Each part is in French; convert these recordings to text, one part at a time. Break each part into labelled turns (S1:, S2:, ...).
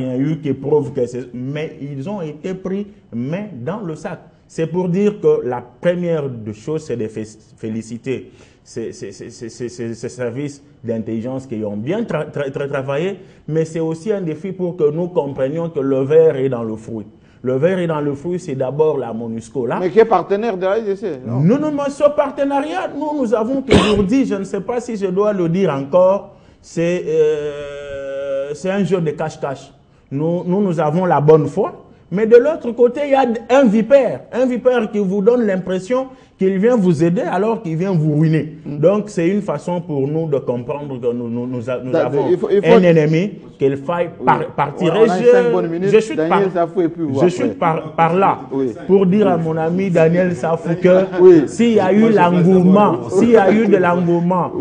S1: rien eu qui prouve que c'est... Mais ils ont été pris main dans le sac. C'est pour dire que la première des choses, c'est de féliciter ces services d'intelligence qui ont bien travaillé, mais c'est aussi un défi pour que nous comprenions que le verre est dans le fruit. Le verre est dans le fruit, c'est d'abord la MONUSCO. Là.
S2: Mais qui est partenaire de la RDC?
S1: Non, mais ce partenariat, nous avons toujours dit, je ne sais pas si je dois le dire encore, c'est un jeu de cache-cache. Nous avons la bonne foi, mais de l'autre côté, il y a un vipère qui vous donne l'impression qu'il vient vous aider alors qu'il vient vous ruiner. Donc, c'est une façon pour nous de comprendre que nous avons un ennemi, qu'il faille partir. Je chute par là pour dire à mon ami Daniel Safou que s'il y a eu l'engouement, de l'engouement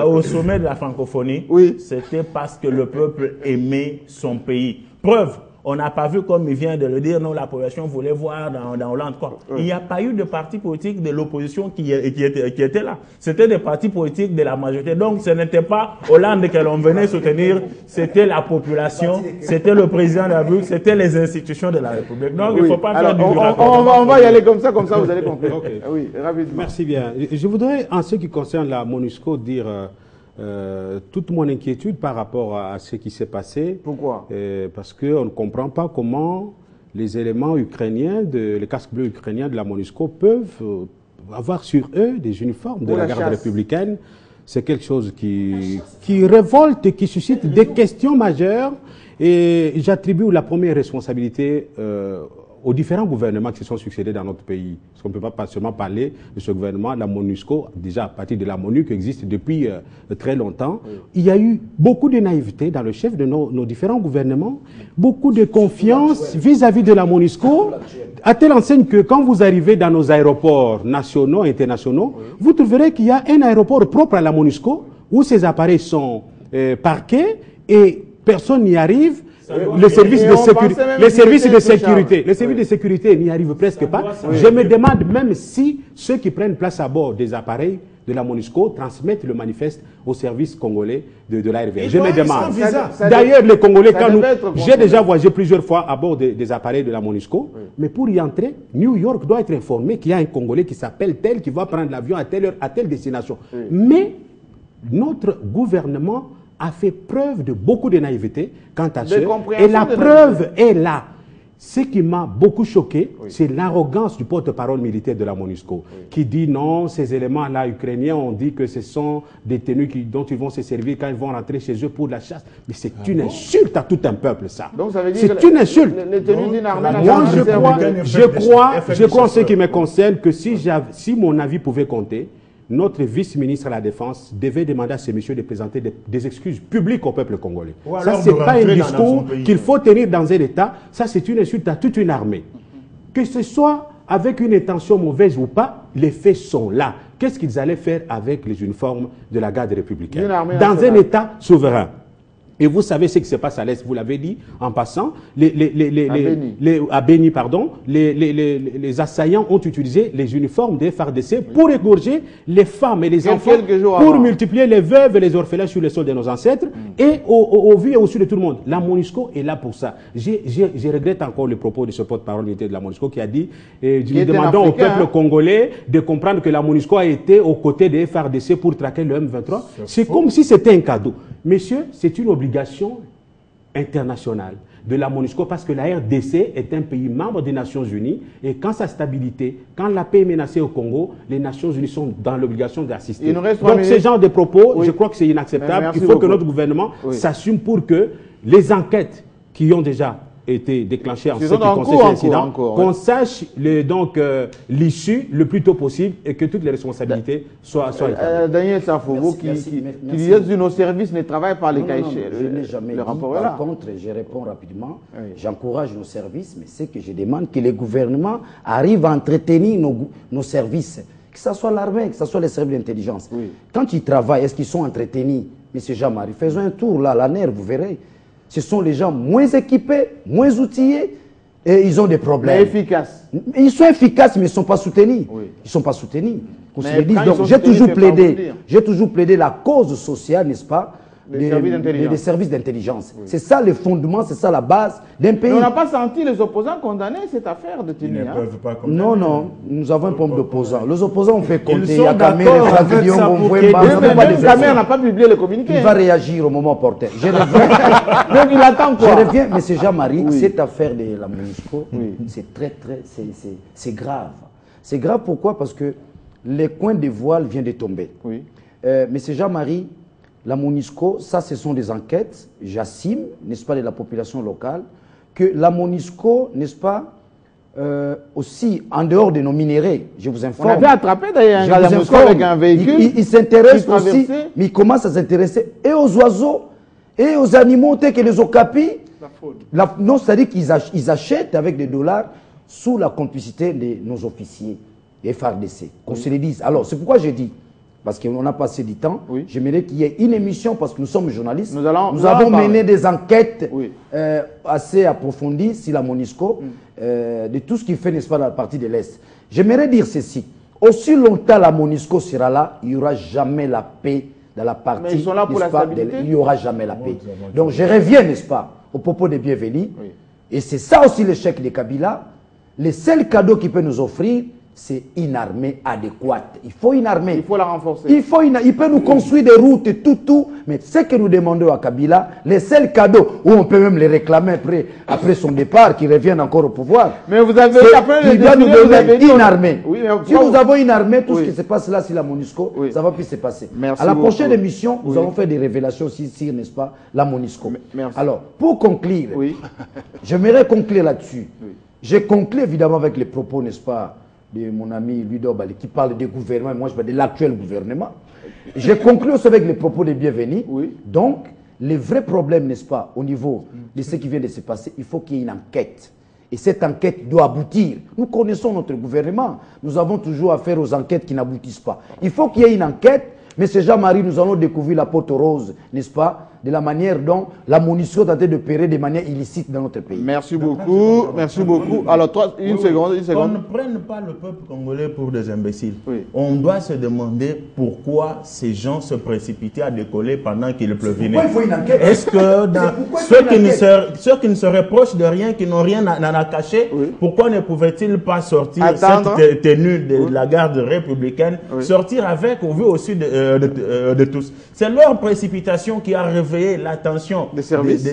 S1: au sommet de la francophonie, c'était parce que le peuple aimait son pays. Preuve. On n'a pas vu, comme il vient de le dire, non, la population voulait voir dans Hollande quoi. Il n'y a pas eu de parti politique de l'opposition qui était là. C'était des partis politiques de la majorité. Donc, ce n'était pas Hollande que l'on venait soutenir, c'était la population, c'était le président de la République, c'était les institutions de la République. Donc, il ne faut pas faire du
S2: on va y aller comme ça vous allez comprendre. Oui, rapidement.
S3: Merci bien. Je voudrais, en ce qui concerne la MONUSCO, dire... toute mon inquiétude par rapport à ce qui s'est passé.
S2: Pourquoi?
S3: Parce qu'on ne comprend pas comment les éléments ukrainiens, les casques bleus ukrainiens de la MONUSCO peuvent avoir sur eux des uniformes de la garde républicaine. C'est quelque chose qui révolte et qui suscite des questions majeures. Et j'attribue la première responsabilité aux différents gouvernements qui se sont succédés dans notre pays. Parce qu'on ne peut pas seulement parler de ce gouvernement, la MONUSCO, déjà à partir de la MONU qui existe depuis très longtemps. Il y a eu beaucoup de naïveté dans le chef de nos différents gouvernements, beaucoup de confiance vis-à-vis de la MONUSCO, à telle enseigne que quand vous arrivez dans nos aéroports nationaux et internationaux, vous trouverez qu'il y a un aéroport propre à la MONUSCO où ces appareils sont parqués et personne n'y arrive. Les services de sécurité n'y arrivent presque pas. Je me demande même si ceux qui prennent place à bord des appareils de la MONUSCO transmettent le manifeste au service congolais de l'ARV. Je me demande. D'ailleurs, les Congolais, j'ai déjà voyagé plusieurs fois à bord des appareils de la MONUSCO, mais pour y entrer, New York doit être informé qu'il y a un Congolais qui s'appelle tel, qui va prendre l'avion à telle heure, à telle destination. Mais notre gouvernement a fait preuve de beaucoup de naïveté quant à ça. Et la preuve est là. Ce qui m'a beaucoup choqué, c'est l'arrogance du porte-parole militaire de la MONUSCO, qui dit non, ces éléments-là ukrainiens, on dit que ce sont des tenues dont ils vont se servir quand ils vont rentrer chez eux pour la chasse. Mais c'est une insulte à tout un peuple, ça. C'est une insulte. Moi, je crois en ce qui me concerne que si mon avis pouvait compter, notre vice-ministre à la Défense devait demander à ces messieurs de présenter des excuses publiques au peuple congolais. Ça, ce n'est pas un discours qu'il faut tenir dans un État. Ça, c'est une insulte à toute une armée. Que ce soit avec une intention mauvaise ou pas, les faits sont là. Qu'est-ce qu'ils allaient faire avec les uniformes de la garde républicaine dans un État souverain? Et vous savez ce qui se passe à l'Est, vous l'avez dit en passant, à Béni, pardon, les assaillants ont utilisé les uniformes des FARDC pour égorger les femmes et les enfants, pour multiplier les veuves et les orphelins sur les sols de nos ancêtres et au vu et au su de tout le monde. La MONUSCO est là pour ça. Je regrette encore le propos de ce porte-parole militaire de la MONUSCO qui a dit nous demandons au peuple congolais de comprendre que la MONUSCO a été aux côtés des FARDC pour traquer le M23. C'est comme si c'était un cadeau. Messieurs, c'est une obligation internationale de la MONUSCO parce que la RDC est un pays membre des Nations Unies et quand sa stabilité, quand la paix est menacée au Congo, les Nations Unies sont dans l'obligation d'assister. Donc ce genre de propos, je crois que c'est inacceptable. Il faut que notre gouvernement s'assume pour que les enquêtes qui ont déjà été déclenchées en ce qui concerne l'incident, qu'on sache l'issue le plus tôt possible et que toutes les responsabilités soient établies.
S2: Daniel Safou, vous qui dites que nos services ne travaillent pas les cahiers.
S4: Je n'ai jamais dit. Par contre, je réponds rapidement. J'encourage nos services, mais c'est que je demande que les gouvernements arrivent à entretenir nos services, que ce soit l'armée, que ce soit les services d'intelligence. Quand ils travaillent, est-ce qu'ils sont entretenus? Monsieur Jean-Marie, faisons un tour là, la NER, vous verrez. Ce sont les gens moins équipés, moins outillés, et ils ont des problèmes.
S2: Mais efficaces.
S4: Ils sont efficaces, mais ils ne sont pas soutenus. Ils ne sont pas soutenus. Donc j'ai toujours plaidé la cause sociale, n'est-ce pas? des services d'intelligence. C'est ça le fondement, c'est ça la base d'un pays.
S2: Mais on n'a pas senti les opposants condamner cette affaire de Tini.
S1: Ils ne peuvent pas condamner.
S4: Non, non, nous avons un problème d'opposants. Les opposants, on fait compter.
S1: Ils sont d'accord avec ça pour que
S2: Camer n'a pas publié le communiqué.
S4: Il va réagir au moment opportun. Je reviens.
S2: Donc il attend quoi?
S4: Je reviens, M. Jean-Marie, cette affaire de la MONUSCO, c'est grave. C'est grave pourquoi? Parce que les coins de voile viennent de tomber.
S2: Oui.
S4: M. Jean-Marie, la MONUSCO, ça ce sont des enquêtes, j'assume, n'est-ce pas, de la population locale, que la MONUSCO, n'est-ce pas, aussi en dehors de nos minéraux, je vous informe.
S2: On avait attrapé d'ailleurs un gars de la MONUSCO avec un véhicule.
S4: Il s'intéresse aussi, mais il commence à s'intéresser et aux oiseaux, et aux animaux tels que les okapis. Non, c'est-à-dire qu'ils achètent avec des dollars sous la complicité de nos officiers, des FARDC, qu'on se le dise. Alors, c'est pourquoi j'ai dit, parce qu'on a passé du temps, j'aimerais qu'il y ait une émission, parce que nous sommes journalistes, nous avons mené des enquêtes assez approfondies sur la MONUSCO, de tout ce qui fait, n'est-ce pas, dans la partie de l'Est. J'aimerais dire ceci, aussi longtemps la MONUSCO sera là, il n'y aura jamais la paix dans la partie.
S2: Mais ils sont là pour la stabilité.
S4: Il n'y aura jamais la paix. Donc je reviens, n'est-ce pas, au propos des bienvenus, et c'est ça aussi l'échec de Kabila. Le seul cadeau qu'il peut nous offrir, c'est une armée adéquate. Il faut une armée.
S2: Il faut la renforcer.
S4: Il peut nous construire des routes et tout. Mais ce que nous demandons à Kabila, les seuls cadeaux, où on peut même les réclamer après son départ, qu'il revienne encore au pouvoir.
S2: Mais vous avez
S4: il doit nous donner une armée.
S2: Oui,
S4: si nous avons une armée, tout ce qui se passe là, sur la MONUSCO, ça va plus se passer.
S2: Merci
S4: à la
S2: beaucoup.
S4: prochaine émission, nous allons faire des révélations sur, n'est-ce pas, la MONUSCO.
S2: Merci.
S4: Alors, pour conclure, j'aimerais conclure là-dessus. J'ai conclu évidemment avec les propos, n'est-ce pas, de mon ami Ludo Bali, qui parle du gouvernement, et moi je parle de l'actuel gouvernement. J'ai conclu aussi avec les propos des bienvenus. Donc, le vrai problème, n'est-ce pas, au niveau de ce qui vient de se passer, il faut qu'il y ait une enquête. Et cette enquête doit aboutir. Nous connaissons notre gouvernement. Nous avons toujours affaire aux enquêtes qui n'aboutissent pas. Il faut qu'il y ait une enquête. Mais c'est Jean-Marie, nous allons découvrir la porte rose, n'est-ce pas, de la manière dont la MONUSCO a tenté de pérer de manière illicite dans notre pays.
S2: Merci beaucoup. Merci beaucoup. Alors, une seconde.
S1: On ne prenne pas le peuple congolais pour des imbéciles. On doit se demander pourquoi ces gens se précipitaient à décoller pendant qu'il pleuvinait. Est-ce que ceux qui ne se reprochent de rien, qui n'ont rien à cacher, pourquoi ne pouvaient-ils pas sortir cette tenue de la garde républicaine, sortir avec, au vu aussi de tous? C'est leur précipitation qui a réveillé l'attention des services.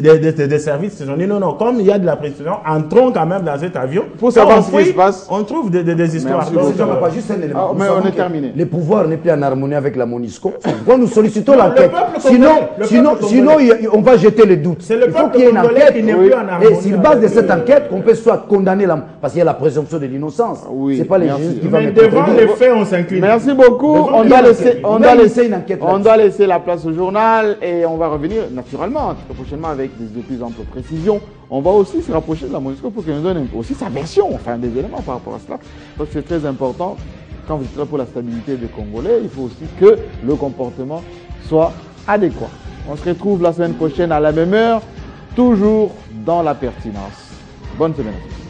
S1: Ils ont dit non, comme il y a de la précipitation, entrons quand même dans cet avion.
S2: Pour savoir ce qui se passe.
S1: On trouve des histoires.
S4: Pas juste un élément.
S2: Mais on est terminé.
S4: Le pouvoir n'est plus en harmonie avec la MONUSCO. Quand nous sollicitons l'enquête, sinon on va jeter le doute. Il faut qu'il y ait une enquête. Et sur base de cette enquête, qu'on peut soit condamner, parce qu'il y a la présomption de l'innocence. C'est pas les juges qui vont mettre.
S1: Devant les faits, on s'incline.
S2: Merci beaucoup. On doit laisser la place au journal et on va revenir naturellement très prochainement avec de plus amples précisions. On va aussi se rapprocher de la MONUSCO pour qu'elle nous donne aussi sa version, enfin des éléments par rapport à cela. Donc c'est très important. Quand vous êtes là pour la stabilité des Congolais, il faut aussi que le comportement soit adéquat. On se retrouve la semaine prochaine à la même heure, toujours dans la pertinence. Bonne semaine à tous.